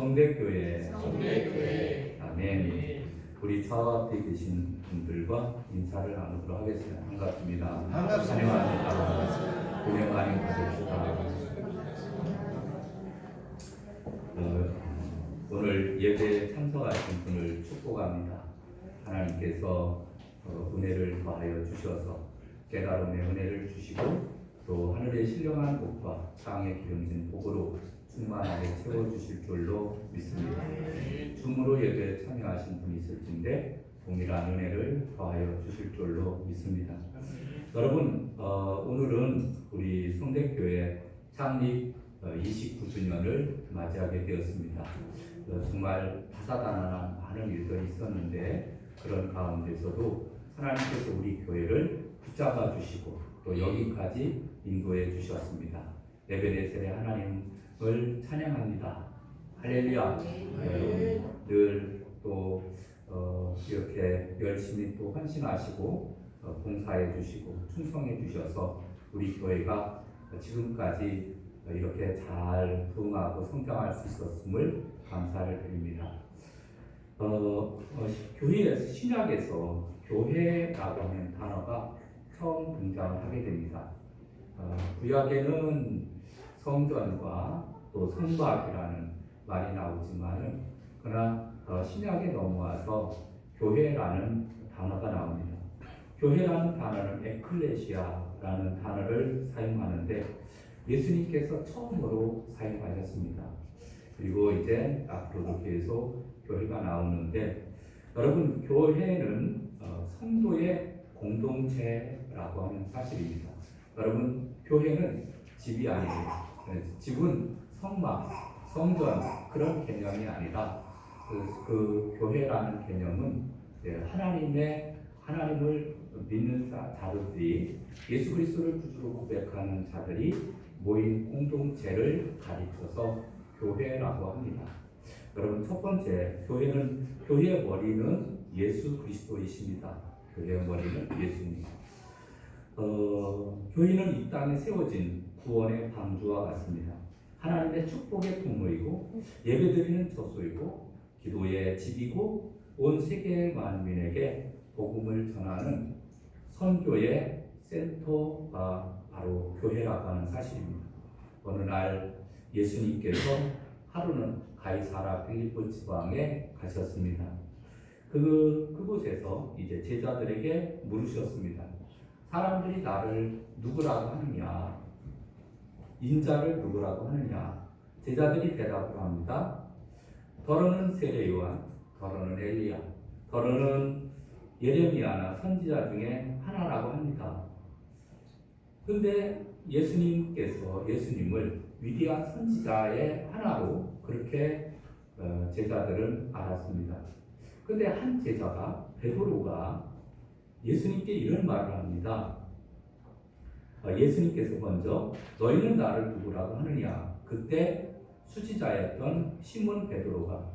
성대교회 아멘. 우리 저 앞에 계신 분들과 인사를 나누도록 하겠습니다. 반갑습니다. 환영합니다. 은혜 많이 받읍시다. 오늘 예배에 참석하신 분을 축복합니다. 하나님께서 은혜를 더하여 주셔서 깨달음의 은혜를 주시고 또 하늘의 신령한 복과 땅에 기름진 복으로 충만하게 채워주실 줄로 믿습니다. 줌으로 예배에 참여하신 분이 있을진데 동일한 은혜를 더하여 주실 줄로 믿습니다. 여러분, 오늘은 우리 성대교회 창립 29주년을 맞이하게 되었습니다. 정말 다사다난한 많은 일들이 있었는데 그런 가운데서도 하나님께서 우리 교회를 붙잡아 주시고 또 여기까지 인도해 주셨습니다. 에베네셀의 하나님을 찬양합니다. 할렐루야. 늘 또 이렇게 열심히 또 헌신하시고 봉사해 주시고 충성해 주셔서 우리 교회가 지금까지 이렇게 잘 부흥하고 성장할 수 있었음을 감사를 드립니다. 교회에서 신약에서 교회라고 하는 단어가 처음 등장을 하게 됩니다. 구약에는 성전과 또 성막이라는 말이 나오지만은 그러나 신약에 넘어와서 교회라는 단어가 나옵니다. 교회라는 단어는 에클레시아라는 단어를 사용하는데 예수님께서 처음으로 사용하셨습니다. 그리고 이제 앞으로도 계속 교회가 나오는데 여러분, 교회는 성도의 공동체라고 하는 사실입니다. 여러분, 교회는 집이 아니에요. 집은 성막, 성전 그런 개념이 아니라 그 교회라는 개념은 하나님을 믿는 자들이 예수 그리스도를 구주로 고백하는 자들이 모인 공동체를 가리켜서 교회라고 합니다. 여러분, 첫 번째, 교회의 머리는 예수 그리스도이십니다. 교회의 머리는 예수입니다. 교회는 이 땅에 세워진 구원의 방주와 같습니다. 하나님의 축복의 통로이고 예배드리는 처소이고 기도의 집이고 온 세계 만민에게 복음을 전하는 선교의 센터가 바로 교회라고 하는 사실입니다. 어느 날 예수님께서 하루는 가이사라 빌립보 지방에 가셨습니다. 그곳에서 이제 제자들에게 물으셨습니다. 사람들이 나를 누구라고 하느냐? 인자를 누구라고 하느냐? 제자들이 대답을 합니다. 더러는 세례 요한, 더러는 엘리야, 더러는 예레미야나 선지자 중에 하나라고 합니다. 근데 예수님을 위대한 선지자의 하나로 그렇게 제자들은 알았습니다. 근데 한 제자가 베드로가 예수님께 이런 말을 합니다. 예수님께서 먼저 너희는 나를 누구라고 하느냐? 그때 수지자였던 시몬 베드로가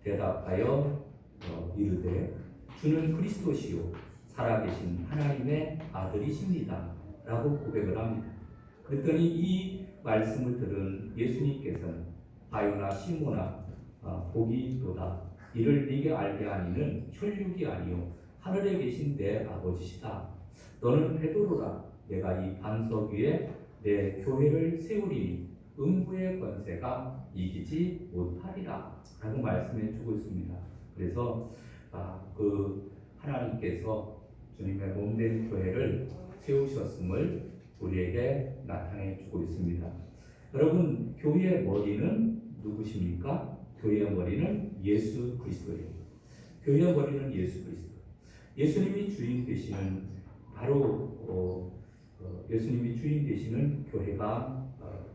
대답하여 이르되 주는 그리스도시요 살아계신 하나님의 아들이십니다 라고 고백을 합니다. 그랬더니 이 말씀을 들은 예수님께서는 바요나 시몬아, 복이 있도다. 이를 네게 알게 하니는 혈육이 아니요 하늘에 계신 내 아버지시다. 너는 베드로라. 내가 이 반석 위에 내 교회를 세우리니 음부의 권세가 이기지 못하리라 라고 말씀해 주고 있습니다. 그래서 하나님께서 주님의 몸된 교회를 세우셨음을 우리에게 나타내 주고 있습니다. 여러분, 교회의 머리는 누구십니까? 교회의 머리는 예수 그리스도예요. 교회의 머리는 예수 그리스도. 예수님이 주인 되시는 예수님이 주인 되시는 교회가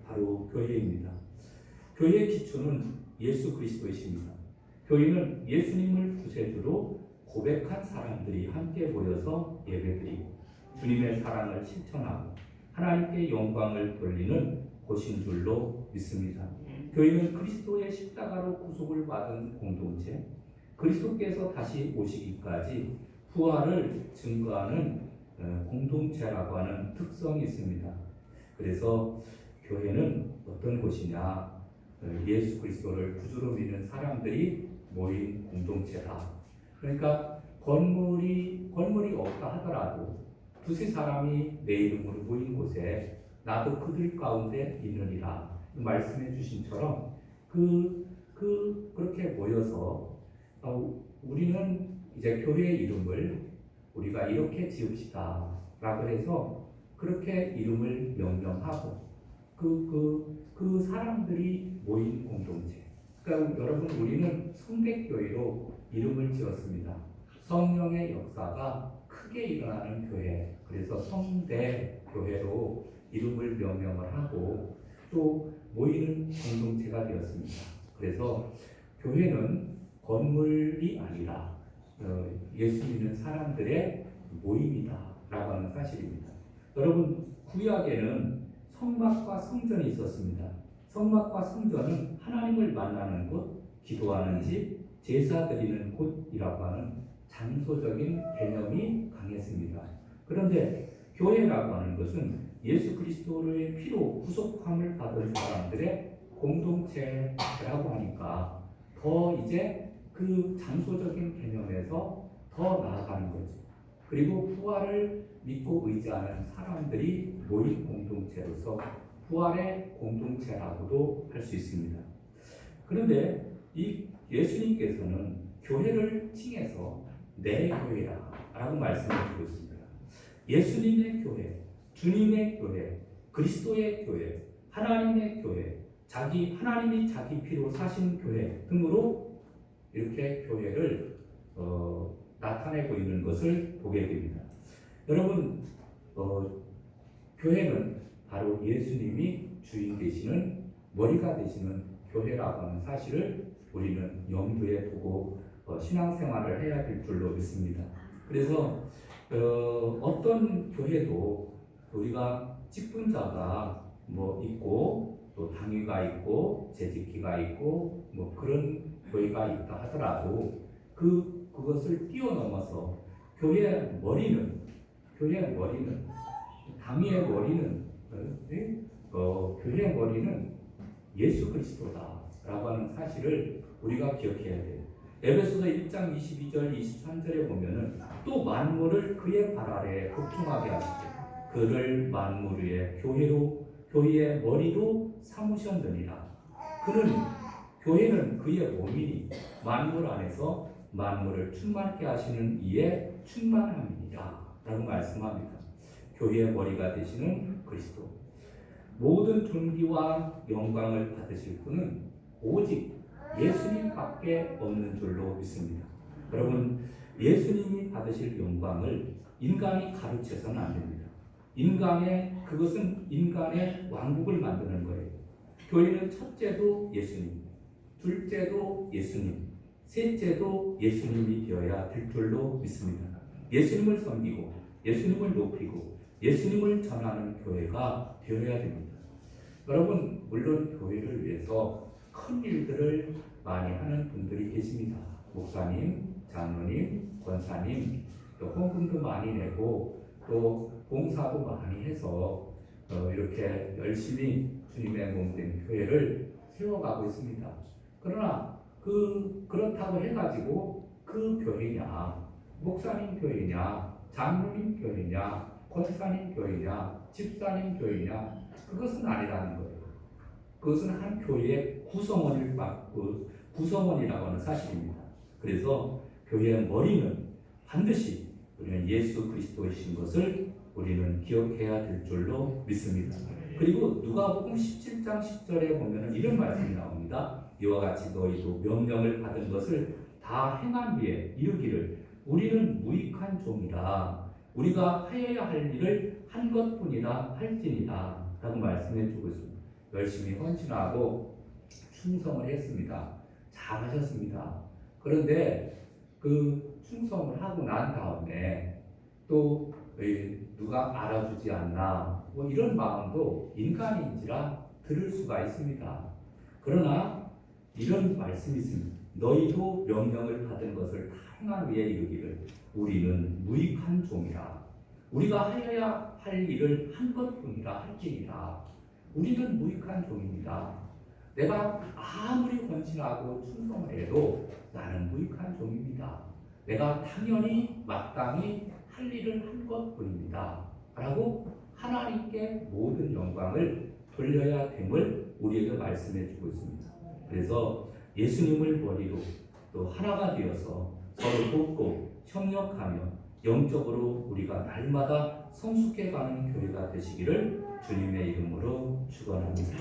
바로 교회입니다. 교회의 기초는 예수 그리스도이십니다. 교회는 예수님을 구세주로 고백한 사람들이 함께 모여서 예배드리고 주님의 사랑을 실천하고 하나님께 영광을 돌리는 곳인 줄로 믿습니다. 교회는 그리스도의 십자가로 구속을 받은 공동체, 그리스도께서 다시 오시기까지 부활을 증거하는 공동체라고 하는 특성이 있습니다. 그래서 교회는 어떤 곳이냐? 예수 그리스도를 구주로 믿는 사람들이 모인 공동체다. 그러니까 건물이 없다 하더라도 두세 사람이 내 이름으로 모인 곳에 나도 그들 가운데 있느니라 말씀해 주신처럼 그렇게 모여서 우리는 이제 교회의 이름을 우리가 이렇게 지읍시다 라고 해서 그렇게 이름을 명명하고 그 사람들이 모인 공동체. 그러니까 여러분, 우리는 성대교회로 이름을 지었습니다. 성령의 역사가 크게 일어나는 교회, 그래서 성대교회로 이름을 명명을 하고 또 모이는 공동체가 되었습니다. 그래서 교회는 건물이 아니라 예수 믿는 사람들의 모임이다 라고 하는 사실입니다. 여러분, 구약에는 성막과 성전이 있었습니다. 성막과 성전은 하나님을 만나는 곳, 기도하는 집, 제사 드리는 곳이라고 하는 장소적인 개념이 강했습니다. 그런데 교회라고 하는 것은 예수 그리스도의 피로 구속함을 받은 사람들의 공동체라고 하니까 더 이제 그 장소적인 개념에서 더 나아가는 거죠. 그리고 부활을 믿고 의지하는 사람들이 모인 공동체로서 부활의 공동체라고도 할 수 있습니다. 그런데 이 예수님께서는 교회를 칭해서 내 교회라 라고 말씀해 주고 있습니다. 예수님의 교회, 주님의 교회, 그리스도의 교회, 하나님의 교회, 하나님이 자기 피로 사신 교회 등으로 이렇게 교회를 나타내고 있는 것을 보게 됩니다. 여러분, 교회는 바로 예수님이 주인 되시는, 머리가 되시는 교회라고 하는 사실을 우리는 염두에 두고 신앙생활을 해야 될 줄로 믿습니다. 그래서 어떤 교회도 우리가 직분자가 있고 또 당위가 있고 재직기가 있고 그런 교회가 있다 하더라도 그것을 뛰어넘어서 교회의 머리는 당위의 머리는 교회의 머리는 예수 그리스도다라고 하는 사실을 우리가 기억해야 돼요. 에베소서 1장 22절 23절에 보면은 또 만물을 그의 발 아래에 복종하게 하시되 그를 만물 위에 교회의 머리로 삼으셨느니라. 교회는 그의 몸이니 만물 안에서 만물을 충만케 하시는 이의 충만함이니라 라고 말씀합니다. 교회의 머리가 되시는 그리스도, 모든 존귀와 영광을 받으실 분은 오직 예수님밖에 없는 줄로 믿습니다. 여러분, 예수님이 받으실 영광을 인간이 가르쳐서는 안 됩니다. 그것은 인간의 왕국을 만드는 거예요. 교회는 첫째도 예수님, 둘째도 예수님, 셋째도 예수님이 되어야 될 줄로 믿습니다. 예수님을 섬기고 예수님을 높이고 예수님을 전하는 교회가 되어야 됩니다. 여러분, 물론 교회를 위해서 큰 일들을 많이 하는 분들이 계십니다. 목사님, 장로님, 권사님, 또 헌금도 많이 내고 또 봉사도 많이 해서 이렇게 열심히 주님의 몸된 교회를 세워가고 있습니다. 그러나 그렇다고 해가지고 그 교회냐, 목사님 교회냐, 장로님 교회냐, 권사님 교회냐, 집사님 교회냐, 그것은 아니라는 거예요. 그것은 한 교회의 구성원이라고 하는 사실입니다. 그래서 교회의 머리는 반드시 우리는 예수 그리스도이신 것을 우리는 기억해야 될 줄로 믿습니다. 그리고 누가복음 17장 10절에 보면 이런 말씀이 나옵니다. 이와 같이 너희도 명령을 받은 것을 다 행한 뒤에 이르기를 우리는 무익한 종이라 우리가 하여야 할 일을 한 것뿐이라 할지니라 라고 말씀해 주고 있습니다. 열심히 헌신하고 충성을 했습니다. 잘하셨습니다. 그런데 그 충성을 하고 난 다음에 또 누가 알아주지 않나 이런 마음도 인간인지라 들을 수가 있습니다. 그러나 이런 말씀이 있습니다. 너희도 명령을 받은 것을 다 행한 후에 이르기를 우리는 무익한 종이라 우리가 하여야 할 일을 한 것뿐이라 할지니라. 우리는 무익한 종입니다. 내가 아무리 헌신하고 충성을 해도 나는 무익한 종입니다. 내가 당연히 마땅히 할 일을 한 것뿐입니다. 라고 하나님께 모든 영광을 돌려야 됨을 우리에게 말씀해 주고 있습니다. 그래서 예수님을 머리로 또 하나가 되어서 서로 돕고 협력하며 영적으로 우리가 날마다 성숙해가는 교회가 되시기를 주님의 이름으로 축원합니다.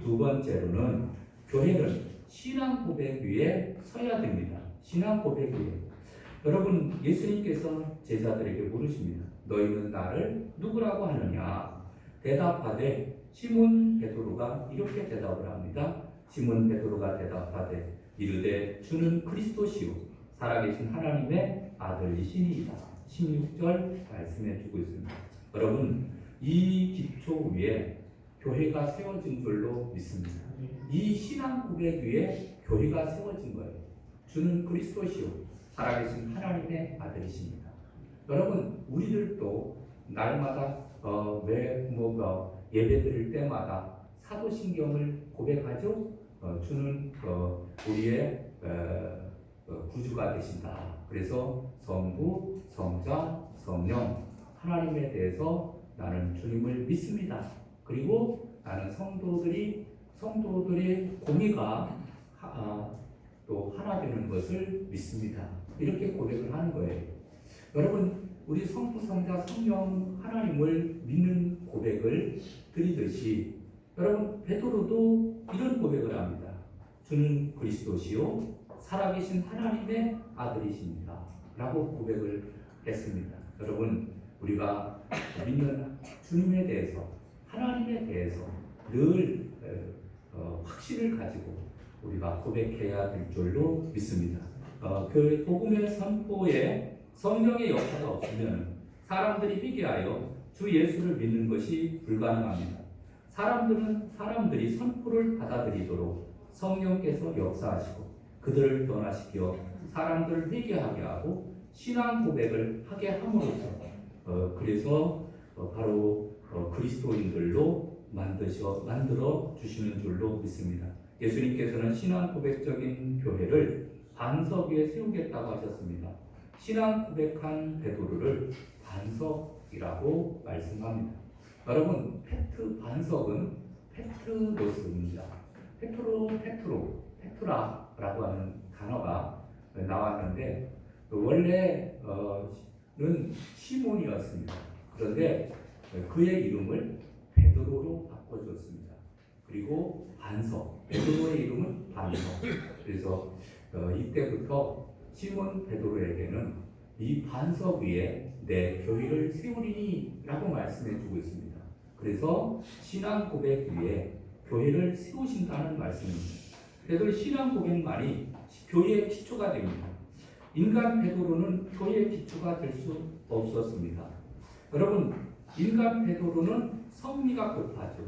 두 번째로는 교회는 신앙 고백 위에 서야 됩니다. 신앙 고백 위에. 여러분, 예수님께서 제자들에게 물으십니다. 너희는 나를 누구라고 하느냐? 대답하되 시몬 베드로가 이렇게 대답을 합니다. 시몬 베드로가 대답하되 이르되 주는 그리스도시요 살아계신 하나님의 아들이시니이다. 16절 말씀해 주고 있습니다. 여러분, 이 기초 위에 교회가 세워진 줄로 믿습니다. 이 신앙 고백 위에 교회가 세워진 거예요. 주는 그리스도시요 살아계신 하나님의 아들이십니다. 여러분, 우리들도 날마다 예배 드릴 때마다 사도신경을 고백하죠. 주는 우리의 구주가 되신다. 그래서 성부, 성자, 성령 하나님에 대해서 나는 주님을 믿습니다. 그리고 나는 성도들의 공의가 또 하나 되는 것을 믿습니다. 이렇게 고백을 하는 거예요. 여러분, 우리 성부, 성자, 성령 하나님을 믿는 고백을 드리듯이 여러분 베드로도 이런 고백을 합니다. 주는 그리스도시요 살아계신 하나님의 아들이십니다. 라고 고백을 했습니다. 여러분, 우리가 믿는 주님에 대해서 하나님에 대해서 늘 확신을 가지고 우리가 고백해야 될 줄로 믿습니다. 그 복음의 선포에 성령의 역사가 없으면 사람들이 회개하여 주 예수를 믿는 것이 불가능합니다. 사람들이 선포를 받아들이도록 성령께서 역사하시고 그들을 변화시켜 사람들을 회개하게 하고 신앙 고백을 하게 함으로써 그래서 바로 그리스도인들로 만들어 주시는 줄로 믿습니다. 예수님께서는 신앙 고백적인 교회를 반석 위에 세우겠다고 하셨습니다. 신앙 고백한 베드로를 반석이라고 말씀합니다. 여러분, 반석은 페트로스입니다. 페트라라고 하는 단어가 나왔는데 원래는 시몬이었습니다. 그런데 그의 이름을 베드로로 바꿔줬습니다. 그리고 베드로의 이름은 반석. 그래서 이때부터 시몬 베드로에게는 이 반석 위에 내 교회를 세우리니 라고 말씀해 주고 있습니다. 그래서 신앙 고백 위에 교회를 세우신다는 말씀입니다. 그래서 신앙 고백만이 교회의 기초가 됩니다. 인간 베드로는 교회의 기초가 될 수 없었습니다. 여러분, 인간 베드로는 성미가 급하죠.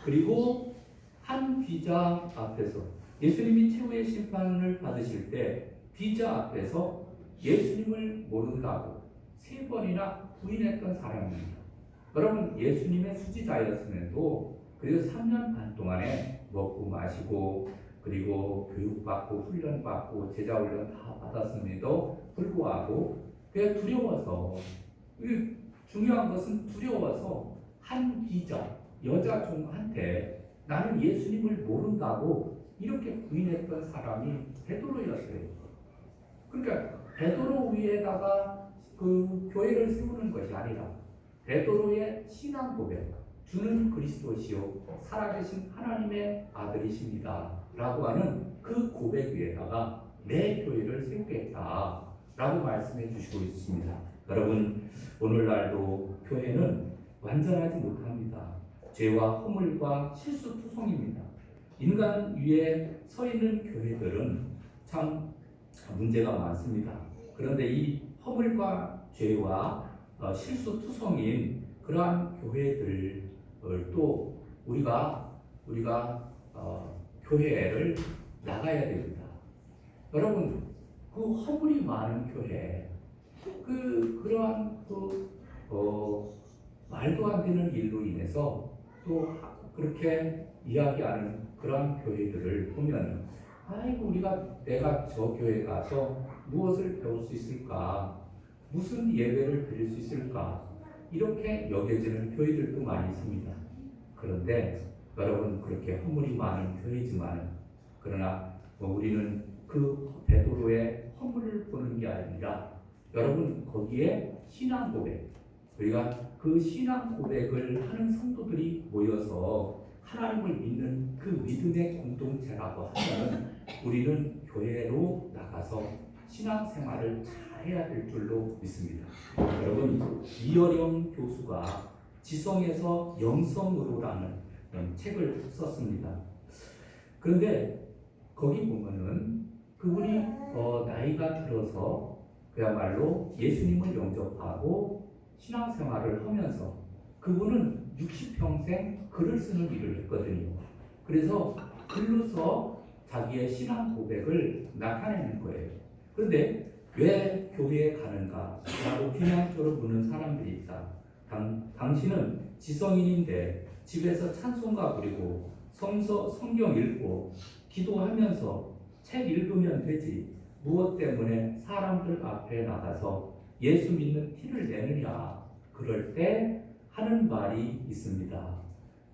그리고 한 귀자 앞에서 예수님이 최후의 심판을 받으실 때 귀자 앞에서 예수님을 모른다고 3번이나 부인했던 사람입니다. 여러분, 예수님의 수지자였음에도 그래서 3년 반 동안에 먹고 마시고 그리고 교육받고 훈련받고 제자훈련 다 받았음에도 불구하고 그게 두려워서, 중요한 것은 두려워서 한 귀자 여자 종한테 나는 예수님을 모른다고 이렇게 부인했던 사람이 베드로였어요. 그러니까 베드로 위에다가 그 교회를 세우는 것이 아니라 베드로의 신앙 고백, 주는 그리스도시요 살아계신 하나님의 아들이십니다 라고 하는 그 고백 위에다가 내 교회를 세우겠다 라고 말씀해 주시고 있습니다. 여러분, 오늘날도 교회는 완전하지 못합니다. 죄와 허물과 실수투성입니다. 인간 위에 서 있는 교회들은 참 문제가 많습니다. 그런데 이 허물과 죄와 실수투성인 그러한 교회들 또 우리가 교회를 나가야 됩니다. 여러분, 그 허물이 많은 교회, 그러한 말도 안 되는 일로 인해서 또 그렇게 이야기하는 그런 교회들을 보면 아이고 내가 저 교회 가서 무엇을 배울 수 있을까? 무슨 예배를 드릴 수 있을까? 이렇게 여겨지는 교회들도 많이 있습니다. 그런데 여러분 그렇게 허물이 많은 교회지만 그러나 우리는 그 베드로의 허물을 보는 게 아니라 여러분 거기에 신앙 고백 우리가 그 신앙 고백을 하는 성도들이 모여서 하나님을 믿는 그 믿음의 공동체라고 하면 우리는 교회로 나가서 신앙생활을 잘해야 될 줄로 믿습니다. 여러분 이어령 교수가 지성에서 영성으로라는 책을 썼습니다. 그런데 거기 보면은 그분이 나이가 들어서 그야말로 예수님을 영접하고 신앙생활을 하면서 그분은 60평생 글을 쓰는 일을 했거든요. 그래서 글로서 자기의 신앙 고백을 나타내는 거예요. 그런데 왜 교회에 가는가? 라고 비난적으로 묻는 사람들이 있다. 당신은 지성인인데 집에서 찬송가 부리고 성경 읽고 기도하면서 책 읽으면 되지. 무엇 때문에 사람들 앞에 나가서 예수 믿는 티를 내느냐? 그럴 때 하는 말이 있습니다.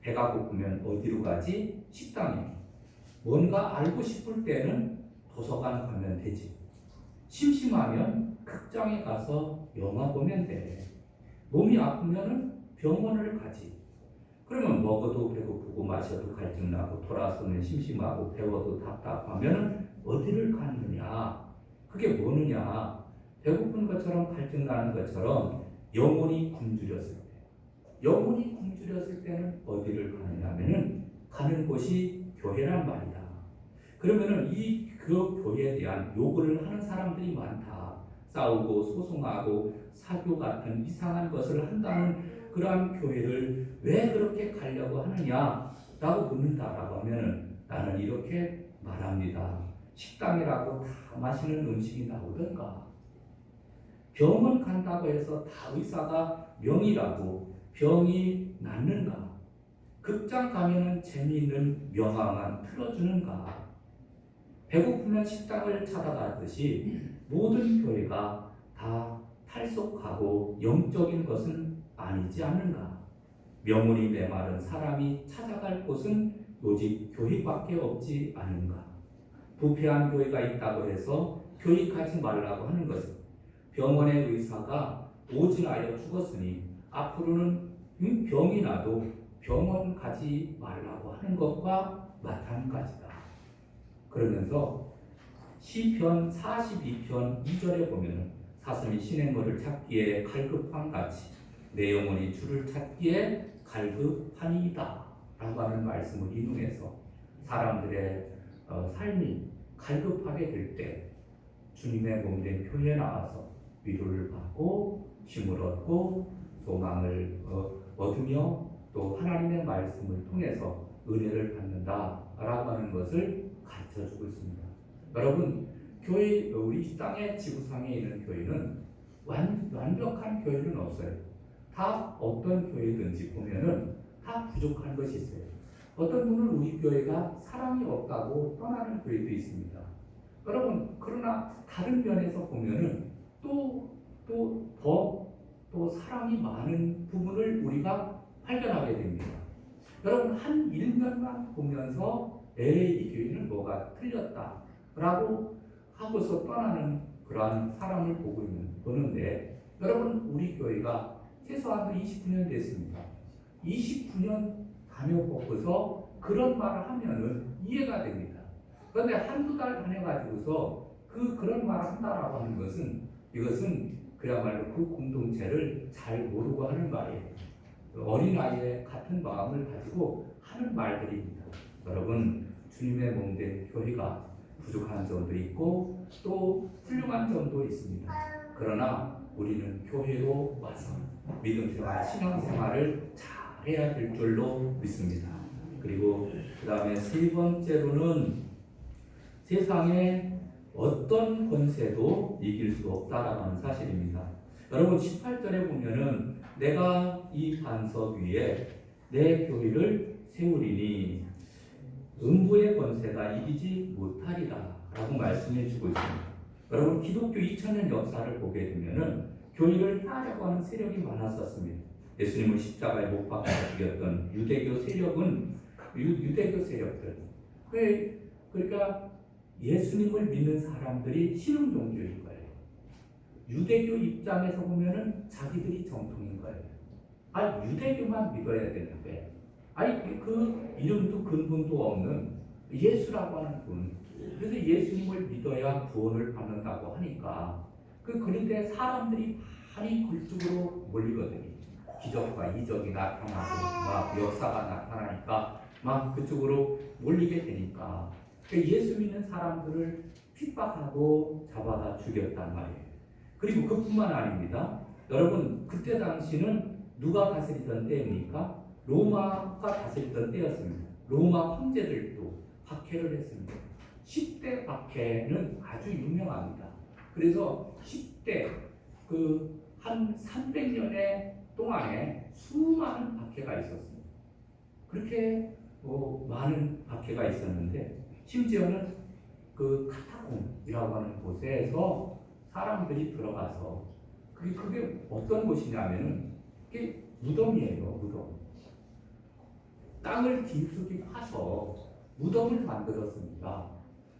배가 고프면 어디로 가지? 식당에. 뭔가 알고 싶을 때는 도서관 가면 되지. 심심하면 극장에 가서 영화 보면 돼. 몸이 아프면 병원을 가지. 그러면 먹어도 배고프고 마셔도 갈증나고 돌아서면 심심하고 배워도 답답하면 어디를 가느냐? 그게 뭐느냐? 배고픈 것처럼 갈증나는 것처럼 영혼이 굶주렸을 때 영혼이 굶주렸을 때는 어디를 가느냐면은 가는 곳이 교회란 말이다. 그러면은 그 교회에 대한 요구를 하는 사람들이 많다. 싸우고 소송하고 사교 같은 이상한 것을 한다는 그러한 교회를 왜 그렇게 가려고 하느냐라고 묻는다라고 하면은 나는 이렇게 말합니다. 식당이라고 다 맛있는 음식이 나오던가. 병원 간다고 해서 다 의사가 명의라고 병이 낫는가? 극장 가면은 재미있는 명화만 틀어주는가? 배고프면 식당을 찾아가듯이 모든 교회가 다 탈속하고 영적인 것은 아니지 않는가? 명운이 메마른 사람이 찾아갈 곳은 오직 교회밖에 없지 않은가? 부패한 교회가 있다고 해서 교육하지 말라고 하는 것은 병원의 의사가 오진하여 죽었으니 앞으로는 병이 나도 병원 가지 말라고 하는 것과 마찬가지다. 그러면서 시편 42편 2절에 보면 사슴이 시냇물을 찾기에 갈급한 같이 내 영혼이 주를 찾기에 갈급하니이다 라고 하는 말씀을 인용해서 사람들의 삶이 갈급하게 될 때 주님의 몸된 교회에 나와서 위로를 받고 힘을 얻고 소망을 얻으며 또 하나님의 말씀을 통해서 은혜를 받는다라고 하는 것을 가르쳐주고 있습니다. 여러분, 교회 우리 이 땅의 지구상에 있는 교회는 완벽한 교회는 없어요. 다 어떤 교회든지 보면은 다 부족한 것이 있어요. 어떤 분은 우리 교회가 사랑이 없다고 떠나는 교회도 있습니다. 여러분, 그러나 다른 면에서 보면은 또 사랑이 많은 부분을 우리가 발견하게 됩니다. 여러분, 한 일면만 보면서 이 교회는 뭐가 틀렸다라고 하고서 떠나는 그러한 사람을 보는데 여러분, 우리 교회가 최소한 29년 됐습니다. 29년 다녀보고서 그런 말을 하면은 이해가 됩니다. 그런데 한두 달 다녀가지고서 그런 말을 한다라고 하는 것은 이것은 그야말로 그 공동체를 잘 모르고 하는 말이에요. 어린아이의 같은 마음을 가지고 하는 말들입니다. 여러분, 주님의 몸된 교회가 부족한 점도 있고 또 훌륭한 점도 있습니다. 그러나 우리는 교회로 와서 믿음생활, 신앙생활을 잘해야 될 줄로 믿습니다. 그리고 그 다음에 세 번째로는 세상에 어떤 권세도 이길 수 없다라는 하는 사실입니다. 여러분 18절에 보면은 내가 이 반석 위에 내 교회를 세우리니 음부의 권세가 이기지 못하리라 라고 말씀해 주고 있습니다. 여러분, 기독교 2000년 역사를 보게 되면은 교회를 해하려고 하는 세력이 많았었습니다. 예수님을 십자가에 못 박아 죽였던 유대교 세력은 유대교 세력들. 그러니까 예수님을 믿는 사람들이 신흥 종교인 거예요. 유대교 입장에서 보면은 자기들이 정통인 거예요. 유대교만 믿어야 되는데, 그 이름도 근본도 없는 예수라고 하는 분. 그래서 예수님을 믿어야 구원을 받는다고 하니까, 그런데 사람들이 많이 그쪽으로 몰리거든요. 기적과 이적이 나타나고, 막 역사가 나타나니까, 막 그쪽으로 몰리게 되니까, 예수 믿는 사람들을 핍박하고 잡아다 죽였단 말이에요. 그리고 그뿐만 아닙니다. 여러분, 그때 당시는 누가 다스리던 때입니까? 로마가 다스리던 때였습니다. 로마 황제들도 박해를 했습니다. 10대 박해는 아주 유명합니다. 그래서 10대 한 300년의 동안에 수많은 박해가 있었습니다. 그렇게 많은 박해가 있었는데, 심지어는 그 카타콤이라고 하는 곳에서 사람들이 들어가서, 그게 어떤 곳이냐면은 그게 무덤이에요. 무덤. 땅을 깊숙이 파서 무덤을 만들었습니다.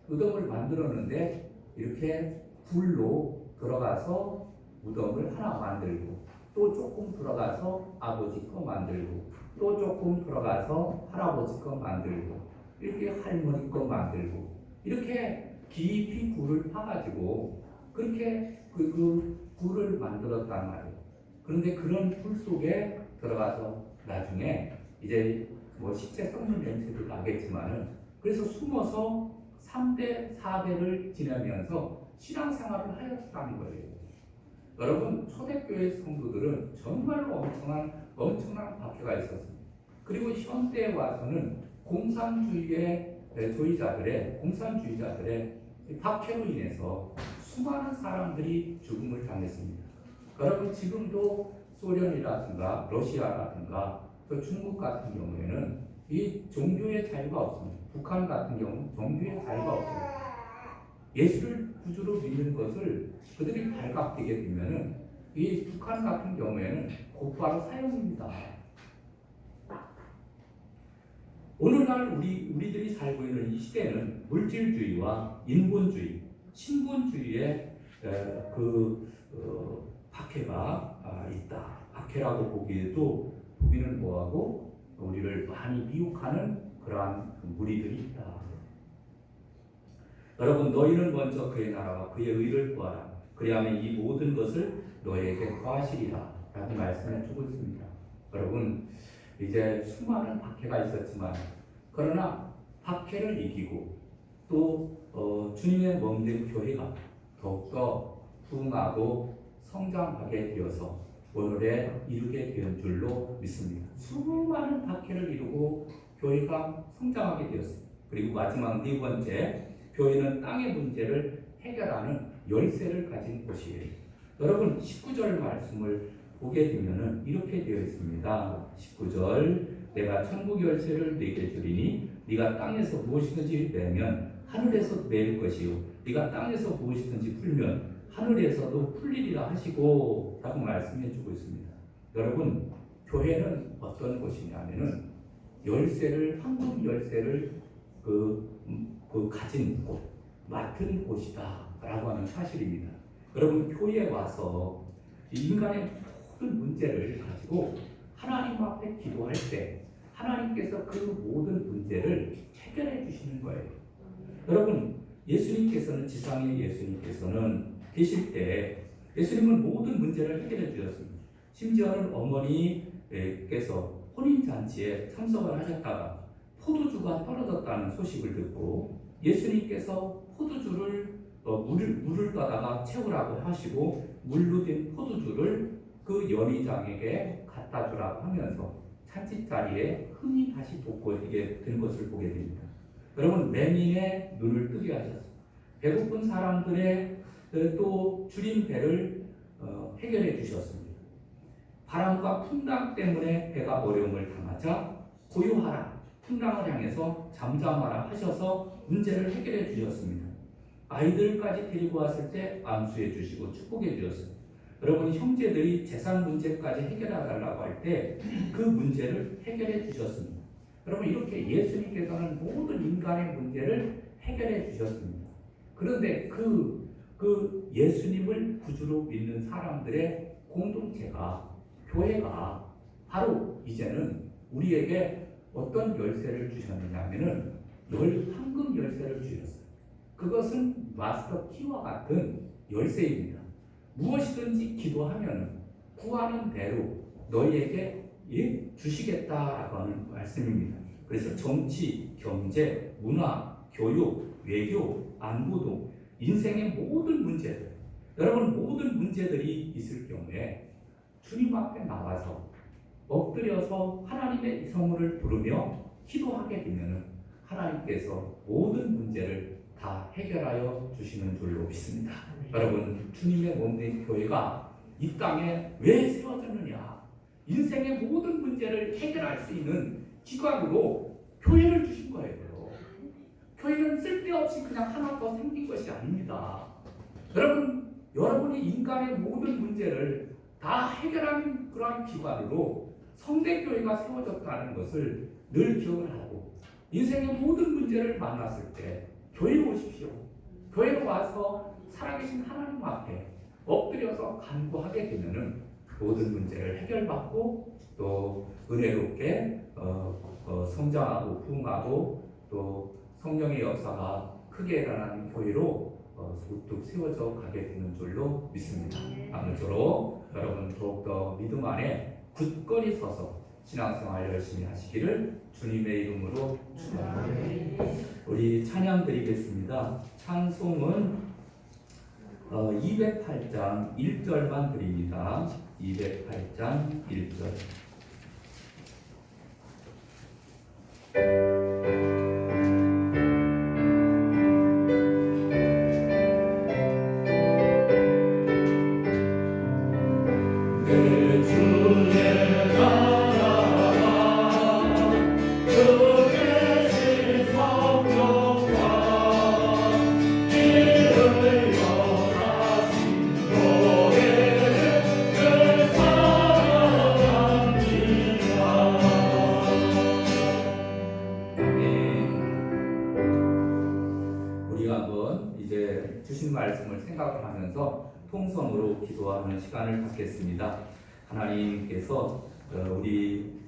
무덤을 만들었는데 이렇게 불로 들어가서 무덤을 하나 만들고, 또 조금 들어가서 아버지 거 만들고, 또 조금 들어가서 할아버지 거 만들고, 이렇게 할머니 거 만들고, 이렇게 깊이 굴을 파가지고 그렇게 그 굴을 만들었단 말이에요. 그런데 그런 굴 속에 들어가서 나중에 이제 시체 썩는 냄새도 나겠지만은, 그래서 숨어서 3대, 4대를 지내면서 신앙생활을 하였다는 거예요. 여러분, 초대교회 성도들은 정말로 엄청난 박해가 있었습니다. 그리고 현대에 와서는 공산주의자들의 박해로 인해서 수많은 사람들이 죽음을 당했습니다. 여러분, 지금도 소련이라든가 러시아라든가 또 중국 같은 경우에는 이 종교의 자유가 없습니다. 북한 같은 경우는 종교의 자유가 없습니다. 예수를 구주로 믿는 것을 그들이 발각되게 되면은 이 북한 같은 경우에는 곧바로 사형입니다. 오늘날 우리들이 살고 있는 이 시대는 물질주의와 인본주의, 신본주의의 박해가 있다. 박해라고 보기는 뭐하고 우리를 많이 미혹하는 그러한 무리들이 있다. 여러분, 너희는 먼저 그의 나라와 그의 의를 구하라. 그리하면 이 모든 것을 너희에게 더하시리라 라고 말씀해 주고 있습니다. 여러분, 이제 수많은 박해가 있었지만, 그러나 박해를 이기고 또 주님의 몸된 교회가 더욱더 부흥하고 성장하게 되어서 오늘에 이루게 된 줄로 믿습니다. 수많은 박해를 이루고 교회가 성장하게 되었습니다. 그리고 마지막 네 번째, 교회는 땅의 문제를 해결하는 열쇠를 가진 곳이에요. 여러분, 19절 말씀을 보게 되면은 이렇게 되어 있습니다. 19절, 내가 천국 열쇠를 네게 주리니 네가 땅에서 무엇이든지 내면 하늘에서 내릴 것이요 네가 땅에서 무엇이든지 풀면 하늘에서도 풀리리라 하시고 라고 말씀해 주고 있습니다. 여러분, 교회는 어떤 곳이냐면은 황금 열쇠를 가진 곳, 맡은 곳이다 라고 하는 사실입니다. 여러분, 교회에 와서 인간의 모든 문제를 가지고 하나님 앞에 기도할 때 하나님께서 그 모든 문제를 해결해 주시는 거예요. 여러분, 지상의 예수님께서는 계실 때 예수님은 모든 문제를 해결해 주셨습니다. 심지어는 어머니께서 혼인잔치에 참석을 하셨다가 포도주가 떨어졌다는 소식을 듣고 예수님께서 포도주를 물을 떠다가 채우라고 하시고 물로 된 포도주를 그 연희장에게 갖다 주라고 하면서 잔치자리에 흥이 다시 돋구어지게 된 것을 보게 됩니다. 여러분, 맹인의 눈을 뜨게 하셨습니다. 배고픈 사람들의 또 줄인 배를 해결해 주셨습니다. 바람과 풍랑 때문에 배가 어려움을 당하자 고요하라, 풍랑을 향해서 잠잠하라 하셔서 문제를 해결해 주셨습니다. 아이들까지 데리고 왔을 때 안수해 주시고 축복해 주셨습니다. 여러분, 형제들이 재산 문제까지 해결해 달라고 할 때 그 문제를 해결해 주셨습니다. 여러분, 이렇게 예수님께서는 모든 인간의 문제를 해결해 주셨습니다. 그런데 그 예수님을 구주로 믿는 사람들의 공동체가, 교회가 바로 이제는 우리에게 어떤 열쇠를 주셨느냐 하면은 황금 열쇠를 주셨어요. 그것은 마스터 키와 같은 열쇠입니다. 무엇이든지 기도하면 구하는 대로 너희에게 주시겠다라고 하는 말씀입니다. 그래서 정치, 경제, 문화, 교육, 외교, 안보 등 인생의 모든 문제들, 여러분 모든 문제들이 있을 경우에 주님 앞에 나와서 엎드려서 하나님의 성물을 부르며 기도하게 되면 하나님께서 모든 문제를 다 해결하여 주시는 줄로 믿습니다. 여러분, 주님의 몸된 교회가 이 땅에 왜 세워졌느냐? 인생의 모든 문제를 해결할 수 있는 기관으로 교회를 주신 거예요. 교회는 쓸데없이 그냥 하나 더 생긴 것이 아닙니다. 여러분이 인간의 모든 문제를 다 해결하는 그러한 기관으로 성대교회가 세워졌다는 것을 늘 기억을 하고, 인생의 모든 문제를 만났을 때 교회로 오십시오. 교회로 와서 살아계신 하나님 앞에 엎드려서 간구하게 되면은 모든 문제를 해결받고 또 은혜롭게 성장하고 부흥하고 또 성령의 역사가 크게 일어나는 교회로 우뚝 세워져 가게 되는 줄로 믿습니다. 아무쪼록 여러분 더욱더 믿음 안에 굳건히 서서 신앙생활 열심히 하시기를 주님의 이름으로 축원합니다. 우리 찬양 드리겠습니다. 찬송은 208장 1절만 드립니다. 208장 1절. 말씀을 생각을 하면서 통성으로 기도하는 시간을 갖겠습니다. 하나님께서 우리